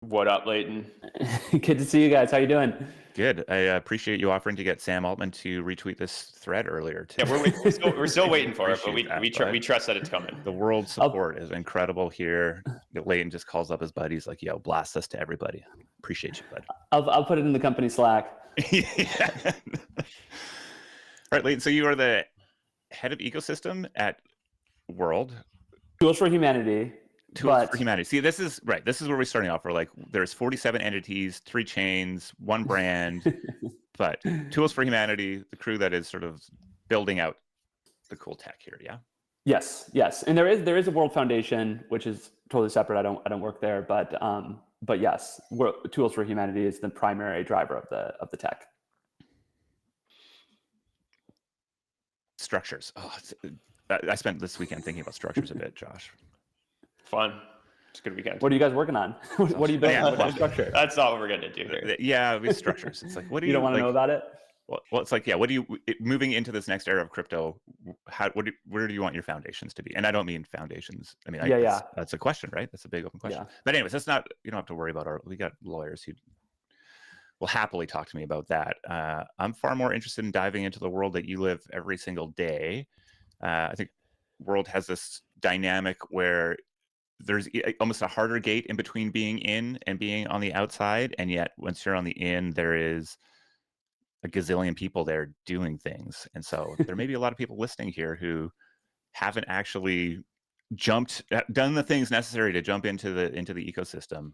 What up, Leighton? Good to see you guys. How you doing? Good. I appreciate you offering to get Sam Altman to retweet this thread earlier Yeah, today. we're still waiting for it, but Appreciate that, we trust that it's coming. The world I'll, support is incredible here. Leighton just calls up his buddies like, "Yo, blast this to everybody." Appreciate you, bud. I'll put it in the company Slack. Yeah. All right, Leighton. So you are the head of ecosystem at World. Tools for Humanity. Tools for Humanity. See, this is right. This is where we're starting off. We're like, there's 47 entities, 3 chains, 1 brand, but Tools for Humanity, the crew that is sort of building out the cool tech here. Yeah. Yes, and there is a World Foundation, which is totally separate. I don't work there, but yes, Tools for Humanity is the primary driver of the tech. Structures. Oh, I spent this weekend thinking about structures a bit, Josh. Fun. It's a good weekend. What are you guys working on? What are you building? Yeah, What's structure? That's not what we're gonna do here. Yeah, with structures. It's like, what do You don't want to like, know about it? Well, it's like, yeah, what do you moving into this next era of crypto? Where do you want your foundations to be? And I don't mean foundations. I mean, that's a question, right? That's a big open question. Yeah. But anyways, that's not. You don't have to worry about we got lawyers who will happily talk to me about that. I'm far more interested in diving into the world that you live every single day. I think World has this dynamic where there's almost a harder gate in between being in and being on the outside, and yet once you're on the in, there is a gazillion people there doing things. And so there may be a lot of people listening here who haven't actually done the things necessary to jump into the ecosystem.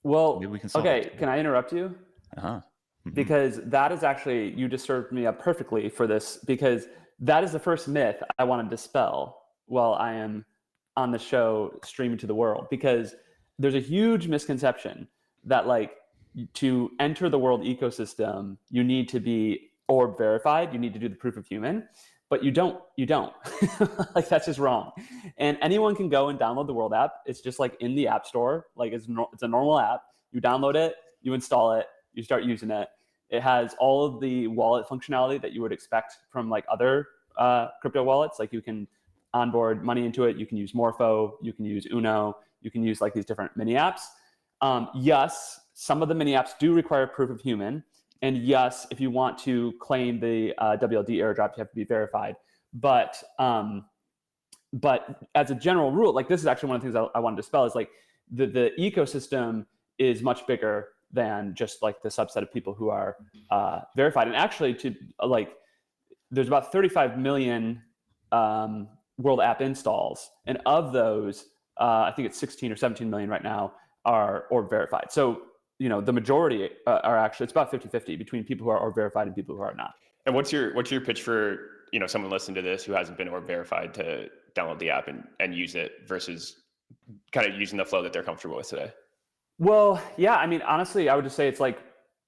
Well, okay, can I interrupt you? Mm-hmm. Because that is actually, you just served me up perfectly for this, because that is the first myth I want to dispel while I am on the show streaming to the world, because there's a huge misconception that like to enter the World ecosystem, you need to be orb verified, you need to do the proof of human, but you don't. Like that's just wrong. And anyone can go and download the World app. It's just like in the app store, like it's a normal app. You download it, you install it, you start using it. It has all of the wallet functionality that you would expect from like other crypto wallets. Like you can onboard money into it. You can use Morpho. You can use Uno. You can use like these different mini apps. Yes, some of the mini apps do require proof of human. And yes, if you want to claim the WLD airdrop, you have to be verified. But as a general rule, like this is actually one of the things I wanted to spell is like the ecosystem is much bigger than just like the subset of people who are verified. And actually, there's about 35 million World app installs, and of those, I think it's 16 or 17 million right now are orb verified. So the majority are actually, it's about 50-50 between people who are orb verified and people who are not. And what's your pitch for someone listening to this who hasn't been orb verified to download the app and use it versus kind of using the flow that they're comfortable with today? Well, yeah, I mean, honestly, I would just say it's like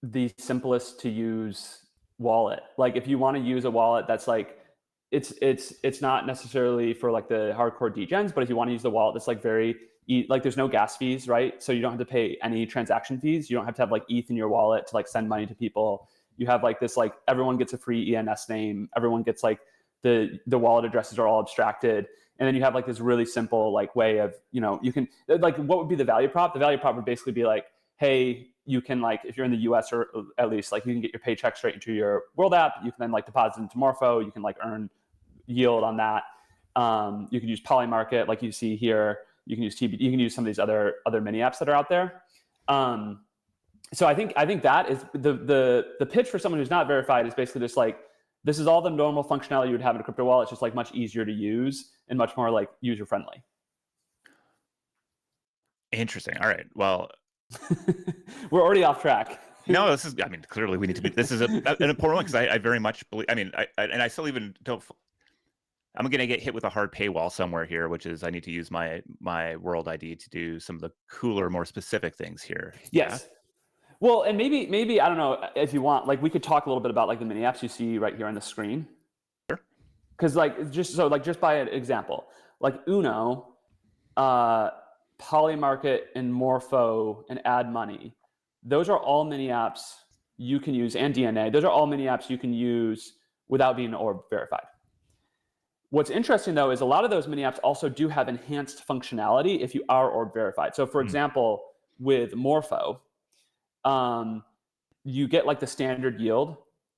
the simplest to use wallet. Like if you want to use a wallet that's like, it's not necessarily for like the hardcore degens, but if you want to use the wallet that's like like there's no gas fees, right? So you don't have to pay any transaction fees. You don't have to have like ETH in your wallet to like send money to people. You have like this, like everyone gets a free ENS name. Everyone gets like the wallet addresses are all abstracted. And then you have like this really simple like way of, you can like, what would be the value prop? The value prop would basically be like, hey, you can like, if you're in the US or at least like you can get your paycheck straight into your World app. You can then like deposit into Morpho. You can like earn yield on that. You can use Polymarket like you see here. You can use TBD. You can use some of these other mini apps that are out there. So I think that is the pitch for someone who's not verified is basically just like, this is all the normal functionality you would have in a crypto wallet. It's just like much easier to use and much more like user friendly. Interesting. All right. Well, we're already off track. No, this is. I mean, clearly we need to be. This is an important one because I very much believe. I mean, I still even don't. I'm going to get hit with a hard paywall somewhere here, which is I need to use my World ID to do some of the cooler, more specific things here. Yes. Yeah? Well, and maybe I don't know if you want, like we could talk a little bit about like the mini apps you see right here on the screen. Sure. Because like just by an example, like Uno, Polymarket, and Morpho, and Add Money, those are all mini apps you can use, and DNA. Those are all mini apps you can use without being orb verified. What's interesting though is a lot of those mini apps also do have enhanced functionality if you are orb verified. So for example, with Morpho, you get like the standard yield,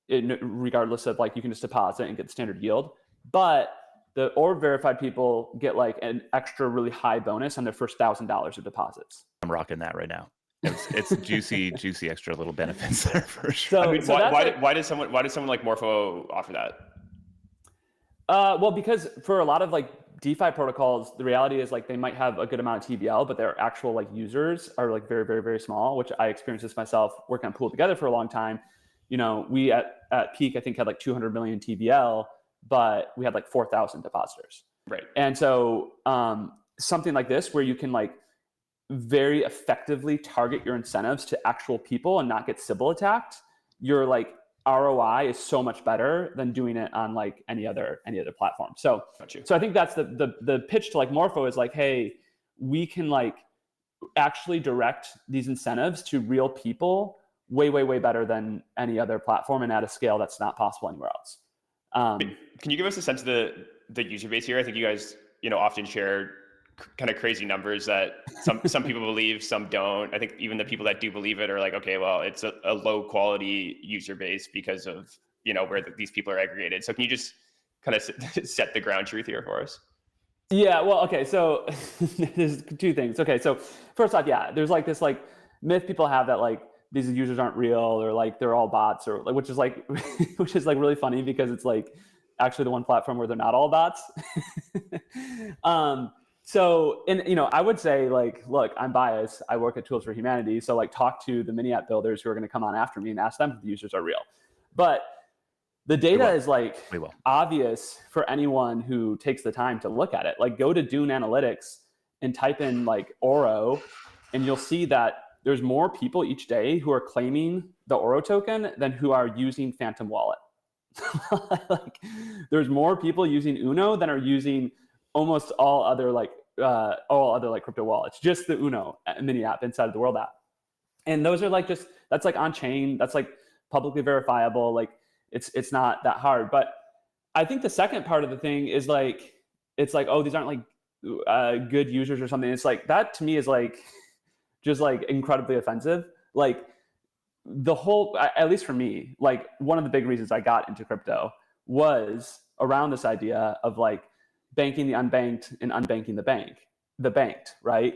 regardless of like, you can just deposit and get the standard yield. But the orb verified people get like an extra really high bonus on their first $1,000 of deposits. I'm rocking that right now. It's juicy extra little benefits there for sure. So, I mean, why does someone like Morpho offer that? Well, because for a lot of like DeFi protocols, the reality is like they might have a good amount of TVL, but their actual like users are like very, very, very small, which I experienced this myself working on Pool Together for a long time. You know, we at peak, I think, had like 200 million TVL, but we had like 4,000 depositors. Right. And so something like this, where you can like very effectively target your incentives to actual people and not get Sybil attacked, your like ROI is so much better than doing it on like any other platform. So I think that's the pitch to like Morpho is like, hey, we can like actually direct these incentives to real people way, way, way better than any other platform, and at a scale that's not possible anywhere else. Can you give us a sense of the user base here? I think you guys, often share kind of crazy numbers that some people believe, some don't. I think even the people that do believe it are like, okay, well, it's a low quality user base because of, where these people are aggregated. So can you just kind of set the ground truth here for us? Yeah, well, okay. So there's two things. Okay. So first off, yeah, there's like this like myth people have that like these users aren't real, or like they're all bots, or like, which is like really funny because it's like actually the one platform where they're not all bots. So, and I would say like, look, I'm biased. I work at Tools for Humanity. So like talk to the mini app builders who are going to come on after me and ask them if the users are real. But the data is like obvious for anyone who takes the time to look at it. Like go to Dune Analytics and type in like Oro, and you'll see that there's more people each day who are claiming the Oro token than who are using Phantom Wallet. Like there's more people using Uno than are using almost all other crypto wallets, just the Uno mini app inside of the World app. And those are like that's like on chain, that's like publicly verifiable. Like it's not that hard. But I think the second part of the thing is like, it's like, oh, these aren't like good users or something. It's like, that to me is like, just like incredibly offensive. Like the whole, at least for me, like one of the big reasons I got into crypto was around this idea of like banking the unbanked and unbanking the banked, right?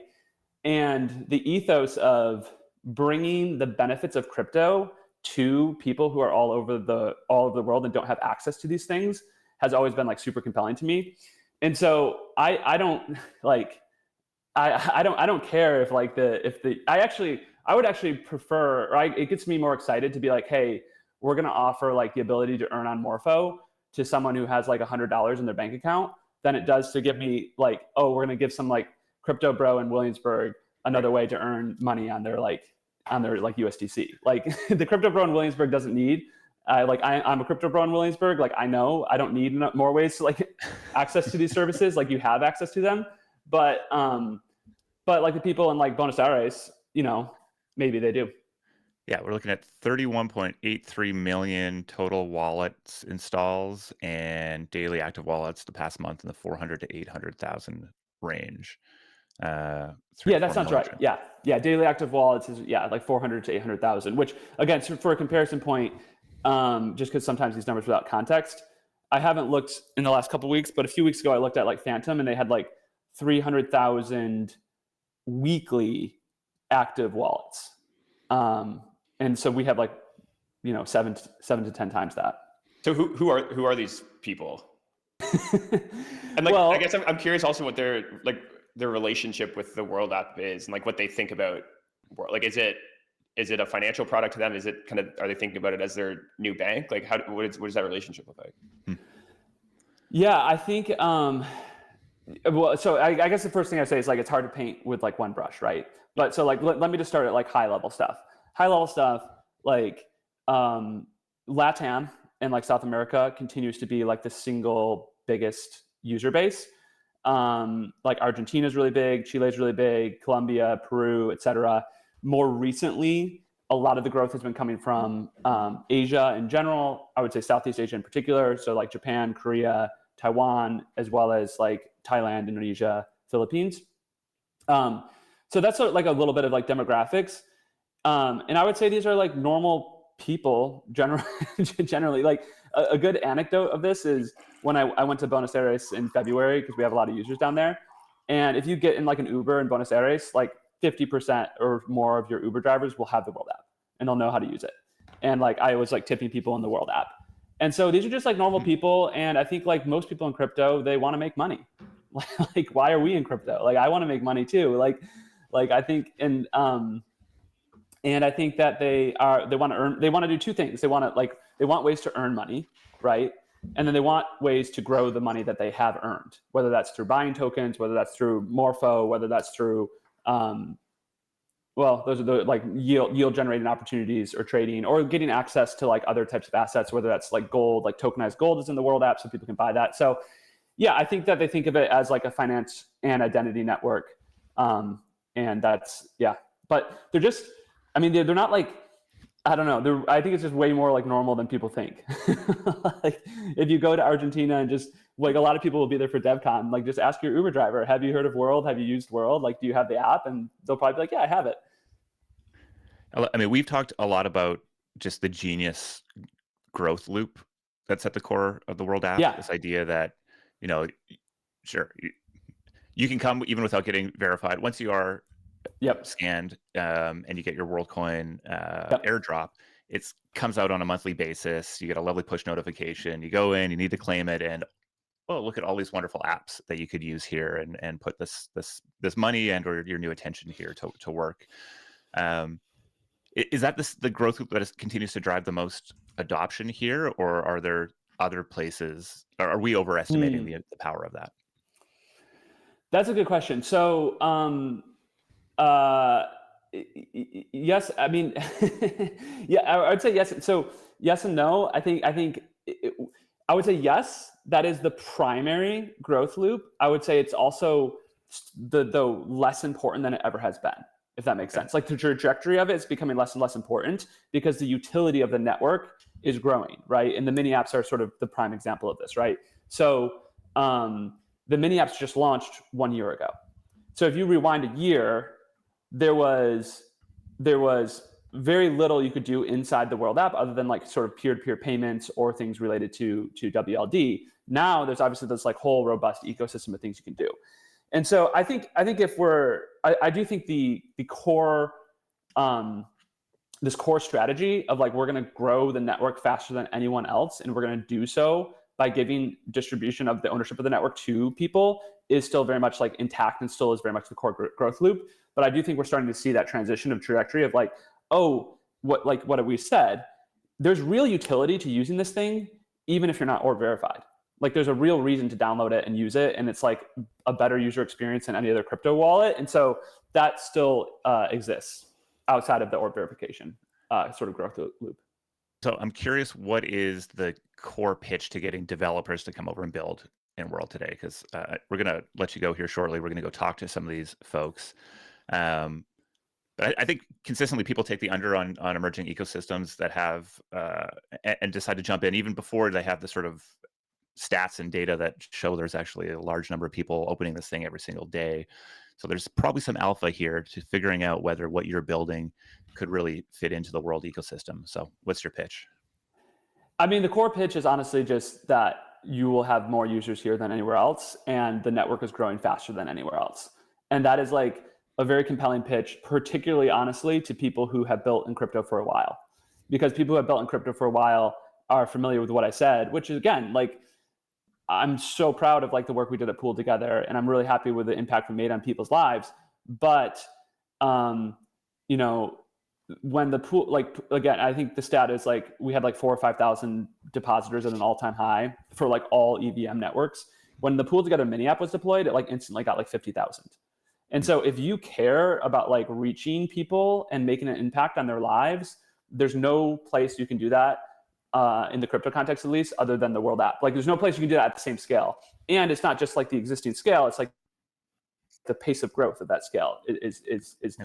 And the ethos of bringing the benefits of crypto to people who are all over the world and don't have access to these things has always been like super compelling to me. And so I don't like, I don't care if like I would actually prefer, right? It gets me more excited to be like, hey, we're going to offer like the ability to earn on Morpho to someone who has like $100 in their bank account than it does to give me like, oh, we're going to give some like crypto bro in Williamsburg another way to earn money on their USDC. Like the crypto bro in Williamsburg doesn't need, I'm a crypto bro in Williamsburg. Like I know I don't need more ways to like access to these services. Like you have access to them, but like the people in like Buenos Aires, maybe they do. Yeah, we're looking at 31.83 million total wallets installs and daily active wallets the past month in the 400 to 800,000 range. Yeah, that sounds right. Yeah, daily active wallets is like 400 to 800,000. Which again, for a comparison point, just because sometimes these numbers without context, I haven't looked in the last couple of weeks, but a few weeks ago I looked at like Phantom, and they had like 300,000 weekly active wallets. And so we have like, 7 to 10 times that. So who are these people? And like, I guess I'm curious also what their relationship with the World app is, and like what they think about World. Like, is it a financial product to them? Is it are they thinking about it as their new bank? Like what does that relationship look like? Yeah, I think, well, so I guess the first thing I say is like, it's hard to paint with like one brush, right? But so like, let me just start at like high level stuff, like LATAM and like South America continues to be like the single biggest user base. Like Argentina is really big, Chile is really big, Colombia, Peru, etc. More recently, a lot of the growth has been coming from Asia in general. I would say Southeast Asia in particular. So like Japan, Korea, Taiwan, as well as like Thailand, Indonesia, Philippines. So that's like a little bit of like demographics. And I would say these are like normal people generally. Like a good anecdote of this is when I went to Buenos Aires in February, because we have a lot of users down there. And if you get in like an Uber in Buenos Aires, like 50% or more of your Uber drivers will have the World app and they'll know how to use it. And like I was like tipping people in the World app. And so these are just like normal people. And I think like most people in crypto, they want to make money. Like, why are we in crypto? Like, I want to make money too. Like I think, and I think that they want to do two things. They want ways to earn money, right? And then they want ways to grow the money that they have earned, whether that's through buying tokens, whether that's through Morpho, whether that's through, those are the like yield generating opportunities or trading or getting access to like other types of assets, whether that's like gold, like tokenized gold is in the World app, so people can buy that. So yeah, I think that they think of it as like a finance and identity network. And that's, yeah, but they're just, I mean, they're not like, I don't know. I think it's just way more like normal than people think. Like if you go to Argentina and just like a lot of people will be there for DevCon, like just ask your Uber driver, have you heard of World? Have you used World? Like, do you have the app? And they'll probably be like, yeah, I have it. I mean, we've talked a lot about just the genius growth loop that's at the core of the World app. Yeah. This idea that, sure, you can come even without getting verified. Once you are scanned and you get your WorldCoin airdrop, it comes out on a monthly basis. You get a lovely push notification. You go in, you need to claim it, and look at all these wonderful apps that you could use here and put this money and or your new attention here to work. Is that the growth loop that continues to drive the most adoption here, or are there other places? Are we overestimating the power of that? That's a good question. So, yes, I mean, yeah, I would say yes. So yes and no. I think I would say yes. That is the primary growth loop. I would say it's also the less important than it ever has been, if that makes sense. Like the trajectory of it is becoming less and less important because the utility of the network is growing, right? And the mini apps are sort of the prime example of this, right? So the mini apps just launched 1 year ago. So if you rewind a year, there was very little you could do inside the World app other than like sort of peer-to-peer payments or things related to WLD. Now there's obviously this like whole robust ecosystem of things you can do. And so I think if I do think the core, this core strategy of like, we're going to grow the network faster than anyone else. And we're going to do so by giving distribution of the ownership of the network to people is still very much like intact and still is very much the core growth loop. But I do think we're starting to see that transition of trajectory of like, what have we said? There's real utility to using this thing, even if you're not ORB verified. Like there's a real reason to download it and use it. And it's like a better user experience than any other crypto wallet. And so that still exists outside of the ORB verification sort of growth loop. So I'm curious, what is the core pitch to getting developers to come over and build in World today? Because we're going to let you go here shortly. We're going to go talk to some of these folks. But I think consistently people take the under on emerging ecosystems that have and decide to jump in even before they have the sort of stats and data that show there's actually a large number of people opening this thing every single day. So there's probably some alpha here to figuring out whether what you're building could really fit into the World ecosystem. So what's your pitch? I mean, the core pitch is honestly just that you will have more users here than anywhere else, and the network is growing faster than anywhere else. And that is like a very compelling pitch, particularly honestly to people who have built in crypto for a while, because people who have built in crypto for a while are familiar with what I said, which is again, like, I'm so proud of like the work we did at Pool together, and I'm really happy with the impact we made on people's lives. But, when the pool, like, again, I think the stat is like, we had like 4,000 or 5,000 depositors at an all-time high for like all EVM networks. When the Pool together mini app was deployed, it like instantly got like 50,000. And so if you care about like reaching people and making an impact on their lives, there's no place you can do that in the crypto context, at least, other than the World app. Like there's no place you can do that at the same scale. And it's not just like the existing scale, it's like the pace of growth of that scale is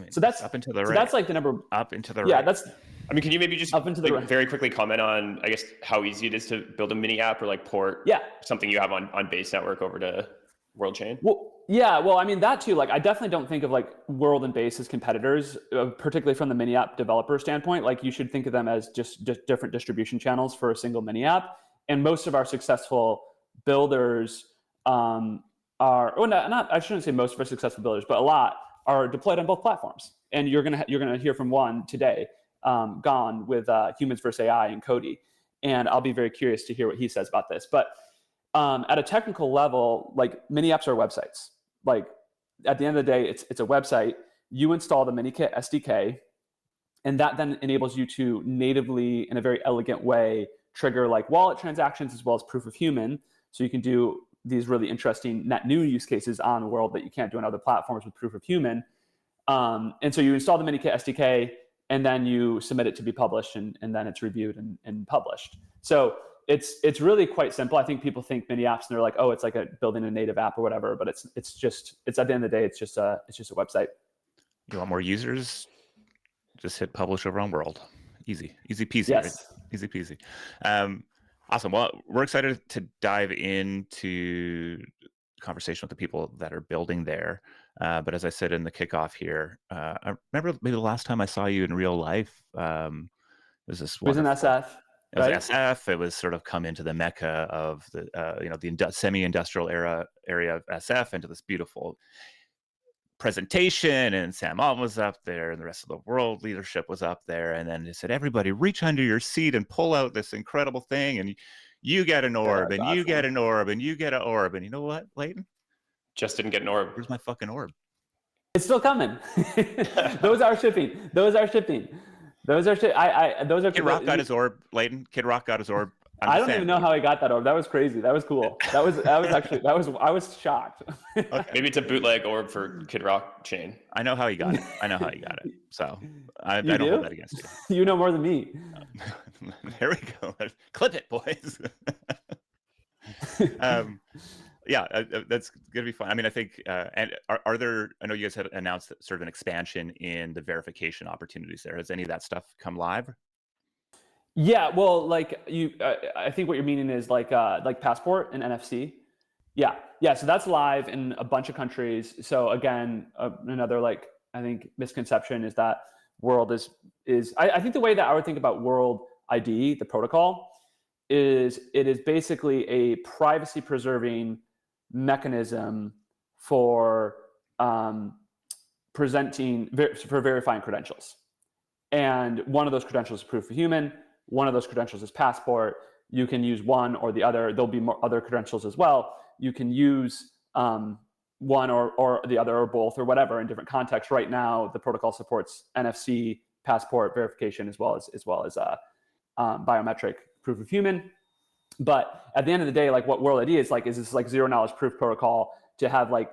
so that's up into the right. So that's like the number up into the yeah, right. that's I mean, can you maybe just up into the right. very quickly comment on, I guess, how easy it is to build a mini app or like port something you have on base network over to World Chain? Well, Yeah, well, I mean that too. Like, I definitely don't think of like World and Base as competitors, particularly from the mini app developer standpoint. Like, you should think of them as just different distribution channels for a single mini app. And most of our successful builders are, well, not I shouldn't say most of our successful builders, but a lot are deployed on both platforms. And you're gonna hear from one today, Gone, with Humans versus AI and Cody. And I'll be very curious to hear what he says about this. But at a technical level, like, mini apps are websites. Like, at the end of the day, it's a website. You install the MiniKit SDK, and that then enables you to natively, in a very elegant way, trigger like wallet transactions as well as proof of human. So you can do these really interesting net new use cases on World that you can't do on other platforms with proof of human. And so you install the MiniKit SDK, and then you submit it to be published, and then it's reviewed and published. So it's really quite simple. I think people think mini apps and they're like, oh, it's like building a native app or whatever, but it's at the end of the day, it's just a website. You want more users? Just hit publish over on World. Easy peasy. Yes. Right? Easy peasy. Awesome. Well, we're excited to dive into conversation with the people that are building there. But as I said in the kickoff here, I remember maybe the last time I saw you in real life, was this It was in SF. It was SF. It was sort of come into the mecca of the the semi-industrial area of SF, into this beautiful presentation, and Sam Altman was up there, and the rest of the world leadership was up there, and then they said, everybody reach under your seat and pull out this incredible thing, and you get an orb, and awesome. You get an orb, and you get an orb, and you know what, Leighton? Just didn't get an orb. Where's my fucking orb? It's still coming. Those are shipping. Those are Kid Rock got his orb, Leighton. Kid Rock got his orb. I don't even know how he got that orb. That was crazy. That was cool. I was shocked. Okay. Maybe it's a bootleg orb for Kid Rock chain. I know how he got it. So I don't hold that against you. You know more than me. There we go. Clip it, boys. Yeah, that's gonna be fun. I mean, I think, and are there? I know you guys had announced sort of an expansion in the verification opportunities there. Has any of that stuff come live? Yeah, well, like I think what you're meaning is like Passport and NFC. Yeah. So that's live in a bunch of countries. So again, another I think misconception is that World is. I think the way that I would think about World ID, the protocol, is it is basically a privacy preserving mechanism for verifying credentials. And one of those credentials is proof of human. One of those credentials is Passport. You can use one or the other. There'll be other credentials as well. You can use one or the other or both or whatever in different contexts. Right now, the protocol supports NFC, Passport verification, as well as biometric proof of human. But at the end of the day, like, what World ID is this like zero knowledge proof protocol to have like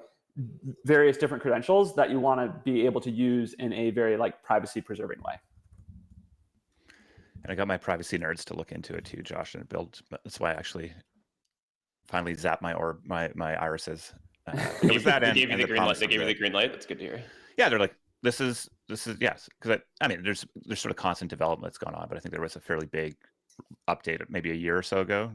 various different credentials that you want to be able to use in a very like privacy preserving way. And I got my privacy nerds to look into it too, Josh, and build. That's why I actually finally zapped my irises. It was that. They gave you the green light. They gave you the green light. That's good to hear. Yeah, they're like, this is yes, because I mean, there's sort of constant development that's gone on, but I think there was a fairly big update maybe a year or so ago,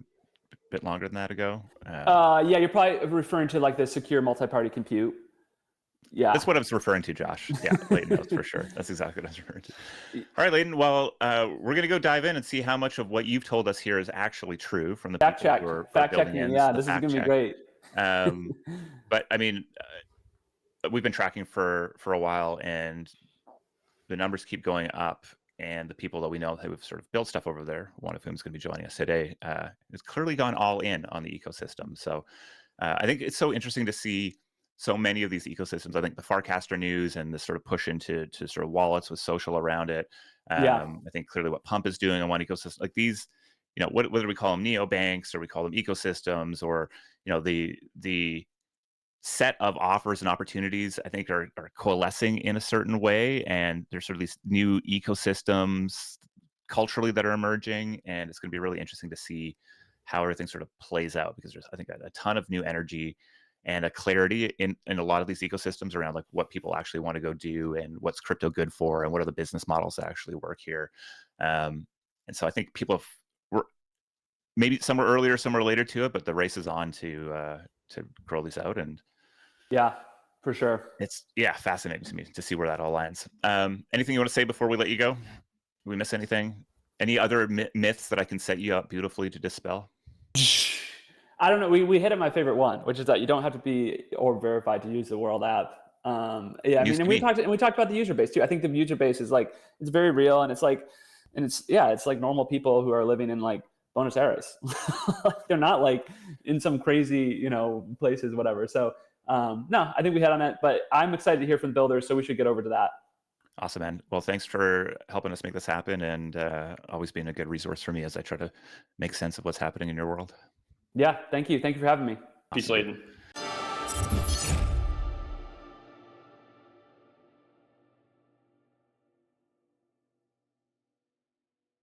a bit longer than that ago. Yeah, you're probably referring to like the secure multi-party compute. Yeah, that's what I was referring to, Josh. Yeah, Leighton knows for sure. That's exactly what I was referring to. All right, Leighton. Well, we're gonna go dive in and see how much of what you've told us here is actually true from the fact people check. who are Fact building checking. in. Yeah, this is gonna be great. But I mean, we've been tracking for a while, and the numbers keep going up. And the people that we know who have sort of built stuff over there, one of whom is going to be joining us today, has clearly gone all in on the ecosystem. So I think it's so interesting to see so many of these ecosystems. I think the Farcaster news and this sort of push into sort of wallets with social around it. I think clearly what Pump is doing on one ecosystem, like these, whether we call them neobanks or we call them ecosystems, or the set of offers and opportunities, I think are coalescing in a certain way, and there's sort of these new ecosystems culturally that are emerging, and it's going to be really interesting to see how everything sort of plays out, because there's, I think, a ton of new energy and a clarity in a lot of these ecosystems around like what people actually want to go do and what's crypto good for and what are the business models that actually work here. And so I think people were maybe some were earlier, some were later to it, but the race is on to grow these out. And Yeah, for sure. It's fascinating to me to see where that all lands. Anything you want to say before we let you go? Did we miss anything? Any other myths that I can set you up beautifully to dispel? I don't know. We hit at my favorite one, which is that you don't have to be or verified to use the World app. Yeah, I mean, and we talked about the user base too. I think the user base is like, it's very real, and it's like normal people who are living in like Buenos Aires. They're not like in some crazy, places, whatever. So no, I think we hit on it, but I'm excited to hear from the builders, so we should get over to that. Awesome, man. Well, thanks for helping us make this happen, and always being a good resource for me as I try to make sense of what's happening in your world. Yeah, thank you. Thank you for having me. Peace, Leighton.